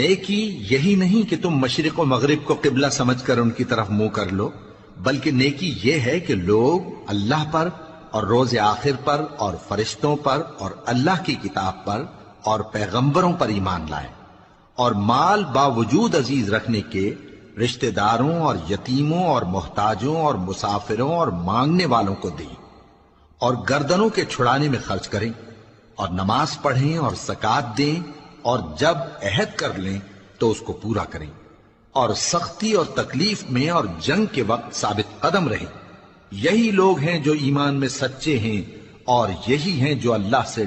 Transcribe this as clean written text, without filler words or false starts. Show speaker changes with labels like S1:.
S1: نیکی یہی نہیں کہ تم مشرق و مغرب کو قبلہ سمجھ کر ان کی طرف منہ کر لو، بلکہ نیکی یہ ہے کہ لوگ اللہ پر اور روز آخر پر اور فرشتوں پر اور اللہ کی کتاب پر اور پیغمبروں پر ایمان لائیں، اور مال باوجود عزیز رکھنے کے رشتہ داروں اور یتیموں اور محتاجوں اور مسافروں اور مانگنے والوں کو دیں، اور گردنوں کے چھڑانے میں خرچ کریں، اور نماز پڑھیں اور زکوٰۃ دیں، اور جب عہد کر لیں تو اس کو پورا کریں، اور سختی اور تکلیف میں اور جنگ کے وقت ثابت قدم رہیں۔ یہی لوگ ہیں جو ایمان میں سچے ہیں، اور یہی ہیں جو اللہ سے